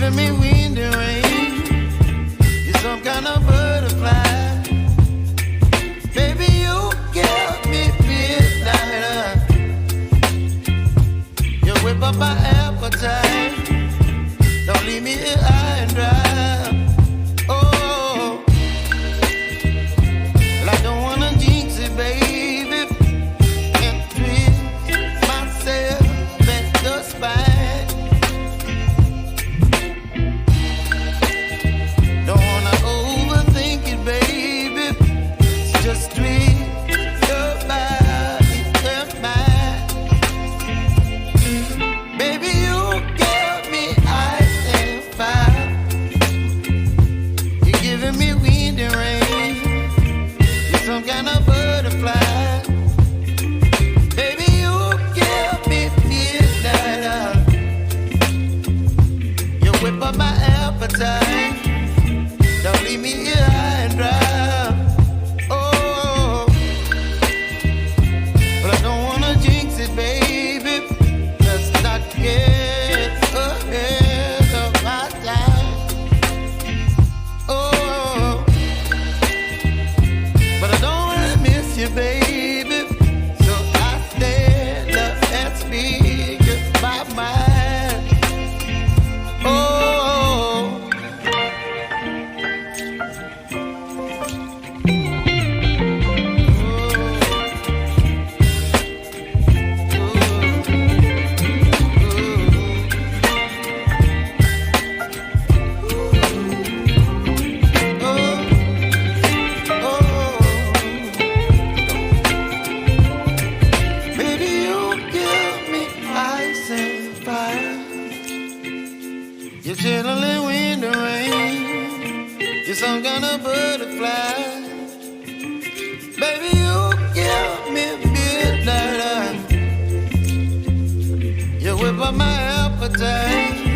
giving me wind and rain. You're some kind of butterfly. Baby, you give me midnight. You whip up my appetite. Don't leave me here high and dry. Oh, well, I don't wanna jinx it, baby. And twist myself at the spine. Don't wanna overthink it, baby. It's just twist your body and mine. Baby, you give me ice and fire. You're giving me wind and rain. You're some kind of butterfly. Baby, you give me midnight. You whip up my appetite. Don't leave me here high and dry. Oh, but I don't wanna jinx it, baby. Let's not get ahead of my time. Oh, but I don't wanna miss you, baby. So I stand up and speak my mind. Oh. Baby, you give me ice and fire. You're chilling wind and rain. You're some kind of butterfly. Baby, you give me midnight. You whip up my appetite.